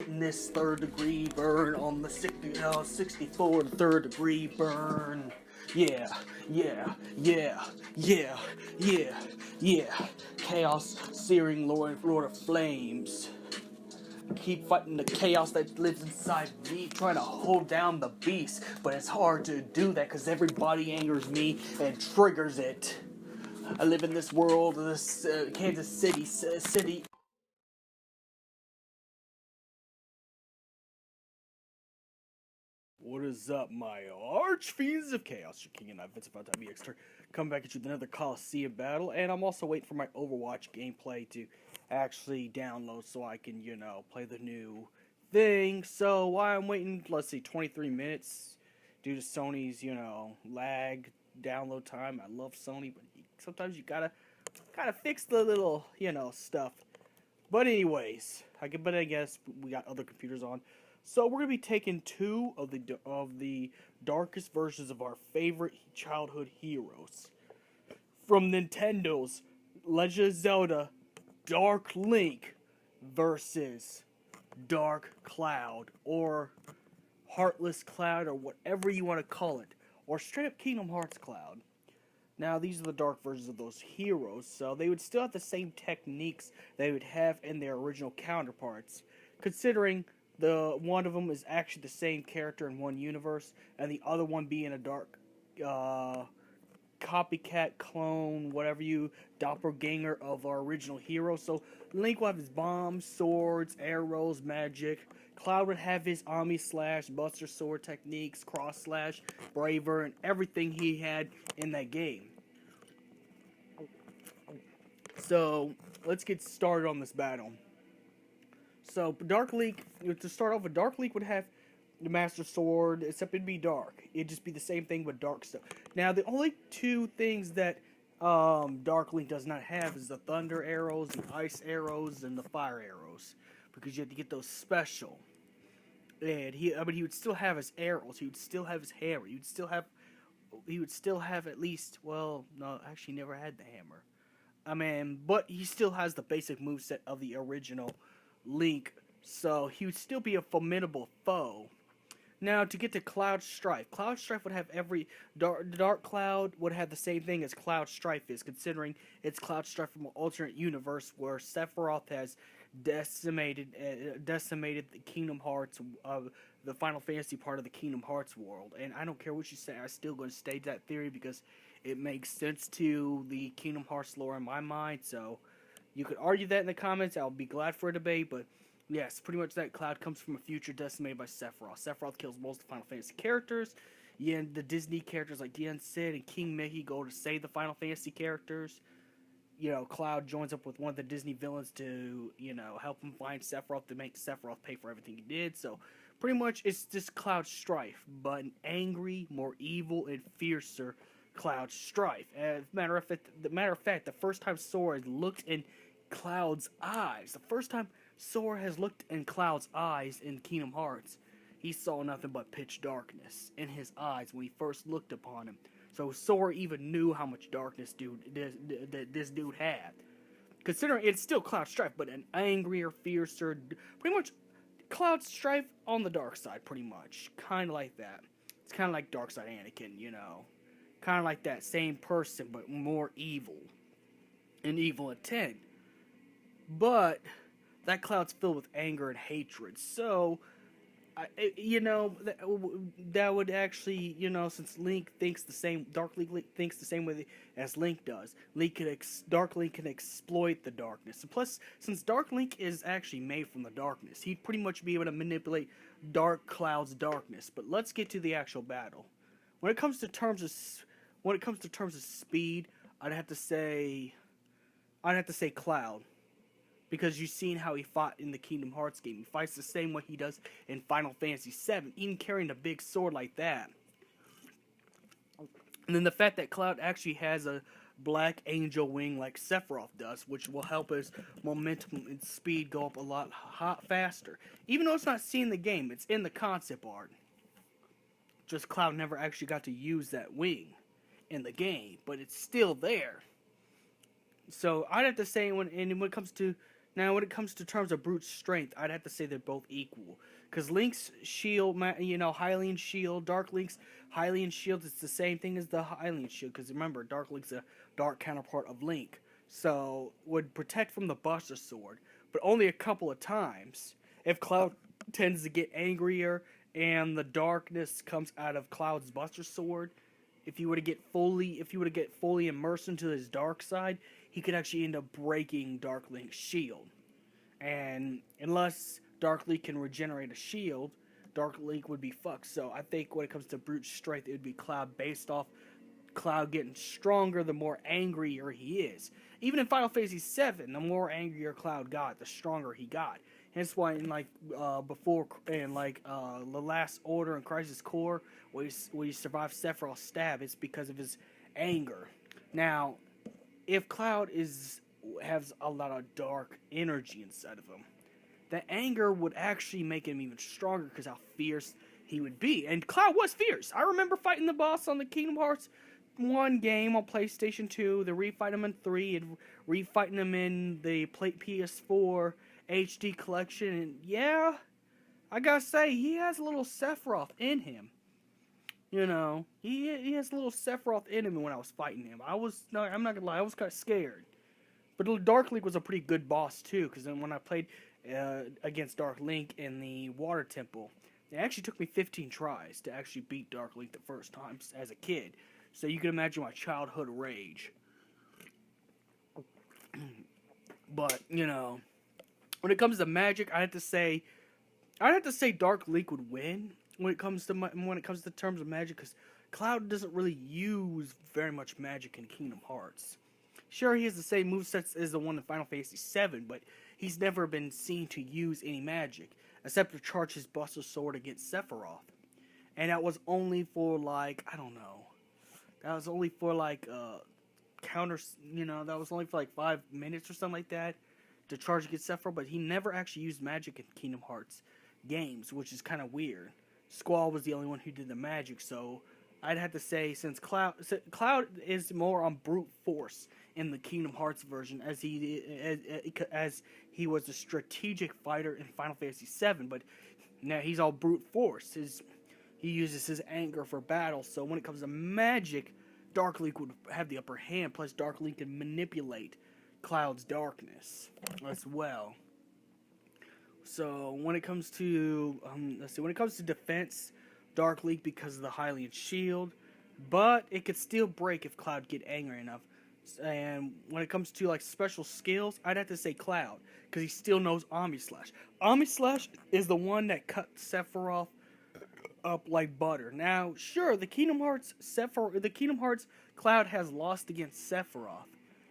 This third degree burn on the 64 third degree burn. Yeah, yeah, yeah, yeah, yeah, yeah. Chaos, searing Lord of Flames. Keep fighting the chaos that lives inside me, trying to hold down the beast. But it's hard to do that because everybody angers me and triggers it. I live in this world, this Kansas City. What is up, my arch fiends of chaos? Your king and I, Vince, about to be extra. Come back at you with another Coliseum battle, and I'm also waiting for my Overwatch gameplay to actually download so I can, play the new thing. So while I'm waiting, let's see, 23 minutes due to Sony's, lag download time. I love Sony, but sometimes you gotta fix the little, stuff. But anyways, I guess we got other computers on. So we're gonna be taking two of the darkest versions of our favorite childhood heroes from Nintendo's Legend of Zelda Dark Link versus Dark Cloud, or Heartless Cloud, or whatever you want to call it, or straight up Kingdom Hearts Cloud. Now, these are the dark versions of those heroes, so they would still have the same techniques they would have in their original counterparts, considering the one of them is actually the same character in one universe, and the other one being a dark copycat clone, whatever you, doppelganger of our original hero. So Link will have his bombs, swords, arrows, magic. Cloud would have his Ami slash, Buster Sword techniques, cross slash, braver, and everything he had in that game. So let's get started on this battle. So Dark Link, to start off with, Dark Link would have the Master Sword, except it'd be dark. It'd just be the same thing with dark stuff. Now the only two things that Dark Link does not have is the Thunder arrows, the Ice arrows, and the Fire arrows, because you have to get those special. And he would still have his arrows. He would still have his hammer. He would still have at least. Well, no, actually, never had the hammer. But he still has the basic moveset of the original Link, so he would still be a formidable foe. Now, to get to Cloud Strife would have every Dark Cloud would have the same thing as Cloud Strife is, considering it's Cloud Strife from an alternate universe where Sephiroth has decimated the Kingdom Hearts the Final Fantasy part of the Kingdom Hearts world. And I don't care what you say, I'm still going to state that theory because it makes sense to the Kingdom Hearts lore in my mind. So you could argue that in the comments. I'll be glad for a debate, but yes, pretty much that Cloud comes from a future decimated by Sephiroth. Sephiroth kills most of the Final Fantasy characters. Yeah, the Disney characters like Yen Sid and King Mickey go to save the Final Fantasy characters. Cloud joins up with one of the Disney villains to, help him find Sephiroth to make Sephiroth pay for everything he did. So, pretty much, it's just Cloud Strife, but an angry, more evil, and fiercer Cloud Strife. As a matter of fact, the first time Sora looked in Cloud's eyes, the first time Sora has looked in Cloud's eyes in Kingdom Hearts, he saw nothing but pitch darkness in his eyes when he first looked upon him. So Sora even knew how much darkness this dude had. Considering it's still Cloud Strife, but an angrier, fiercer, pretty much Cloud Strife on the dark side, pretty much. Kind of like that. It's kind of like Dark Side Anakin, Kind of like that same person, but more evil. And evil intent. But that Cloud's filled with anger and hatred. So, that would actually, since Link thinks the same, Dark Link thinks the same way as Link does. Dark Link can exploit the darkness. And plus, since Dark Link is actually made from the darkness, he'd pretty much be able to manipulate Dark Cloud's darkness. But let's get to the actual battle. When it comes to terms of speed, I'd have to say Cloud. Because you've seen how he fought in the Kingdom Hearts game. He fights the same way he does in Final Fantasy VII, even carrying a big sword like that. And then the fact that Cloud actually has a black angel wing like Sephiroth does, which will help his momentum and speed go up a lot faster. Even though it's not seen in the game, it's in the concept art. Just Cloud never actually got to use that wing in the game, but it's still there. So I'd have to say when it comes to Now, when it comes to terms of brute strength, I'd have to say they're both equal. Because Link's shield, Hylian shield, Dark Link's Hylian shield, it's the same thing as the Hylian shield. Because remember, Dark Link's a dark counterpart of Link. So, would protect from the Buster Sword, but only a couple of times. If Cloud tends to get angrier and the darkness comes out of Cloud's Buster Sword, if he were to get fully immersed into his dark side, he could actually end up breaking Dark Link's shield. And unless Dark Link can regenerate a shield, Dark Link would be fucked. So I think when it comes to brute strength, it would be Cloud based off Cloud getting stronger the more angrier he is. Even in Final Fantasy VII, the more angrier Cloud got, the stronger he got. Hence why in the Last Order and Crisis Core, where he survived Sephiroth's stab, it's because of his anger. Now, if Cloud has a lot of dark energy inside of him, the anger would actually make him even stronger because how fierce he would be. And Cloud was fierce. I remember fighting the boss on the Kingdom Hearts 1 game on PlayStation 2, the refight him in 3, and refighting him in the PS4 HD collection. And yeah, I gotta say, he has a little Sephiroth in him. You know, he has a little Sephiroth in him when I was fighting him. I'm not gonna lie, I was kind of scared. But Dark Link was a pretty good boss too, because then when I played against Dark Link in the Water Temple, it actually took me 15 tries to actually beat Dark Link the first time as a kid. So you can imagine my childhood rage. But, you know, when it comes to magic, I'd have to say Dark Link would win when it comes to terms of magic, because Cloud doesn't really use very much magic in Kingdom Hearts. Sure, he has the same movesets as the one in Final Fantasy VII, but he's never been seen to use any magic, except to charge his Buster Sword against Sephiroth. And that was only for, like, I don't know. That was only for, like, that was only for, like, 5 minutes or something like that to charge against Sephiroth, but he never actually used magic in Kingdom Hearts games, which is kind of weird. Squall was the only one who did the magic, so I'd have to say, since Cloud is more on brute force in the Kingdom Hearts version, as he was a strategic fighter in Final Fantasy VII, but now he's all brute force. He uses his anger for battle, so when it comes to magic, Dark Link would have the upper hand, plus Dark Link can manipulate Cloud's darkness as well. So when it comes to defense, Dark Link because of the Hylian shield, but it could still break if Cloud get angry enough. And when it comes to like special skills, I'd have to say Cloud, because he still knows Omni Slash. Omni Slash is the one that cut Sephiroth up like butter. Now, sure, the Kingdom Hearts Cloud has lost against Sephiroth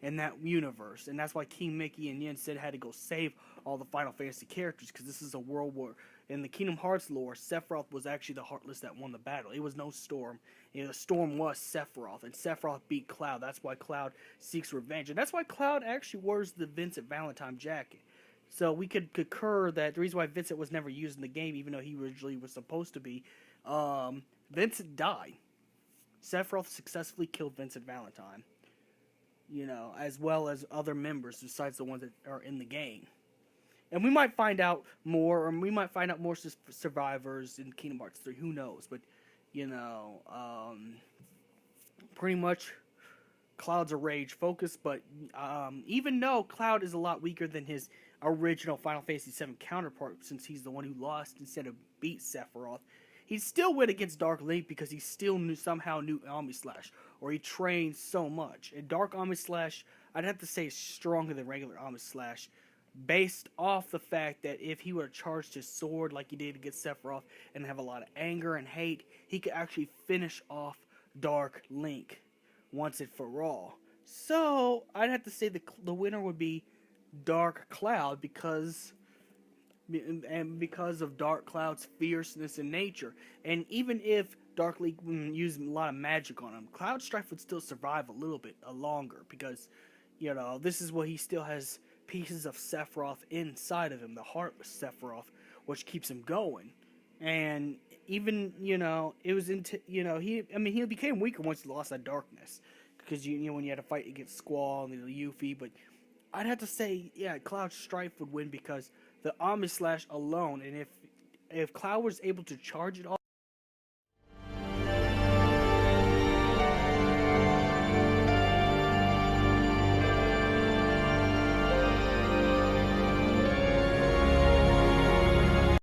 in that universe, and that's why King Mickey and Yen Sid had to go save all the Final Fantasy characters, because this is a world where, in the Kingdom Hearts lore, Sephiroth was actually the Heartless that won the battle. It was no Storm. The Storm was Sephiroth, and Sephiroth beat Cloud. That's why Cloud seeks revenge, and that's why Cloud actually wears the Vincent Valentine jacket. So we could concur that the reason why Vincent was never used in the game, even though he originally was supposed to be, Vincent died. Sephiroth successfully killed Vincent Valentine, as well as other members besides the ones that are in the game. And we might find out more, or we might find out more survivors in Kingdom Hearts 3. Who knows? But, pretty much Cloud's a rage focus. But even though Cloud is a lot weaker than his original Final Fantasy VII counterpart, since he's the one who lost instead of beat Sephiroth, he still went against Dark Link because he still somehow knew Omni Slash, or he trained so much. And Dark Omni Slash, I'd have to say, is stronger than regular Omni Slash, based off the fact that if he would have charged his sword like he did against Sephiroth and have a lot of anger and hate, he could actually finish off Dark Link once and for all. So I'd have to say the winner would be Dark Cloud because of Dark Cloud's fierceness in nature. And even if Dark Link used a lot of magic on him, Cloud Strife would still survive a little bit longer because, this is what he still has pieces of Sephiroth inside of him, the Heartless Sephiroth, which keeps him going. And even, it was he became weaker once he lost that darkness. Because, when you had to fight against Squall and the Yuffie, but I'd have to say, yeah, Cloud Strife would win because the Omni Slash alone, and if Cloud was able to charge it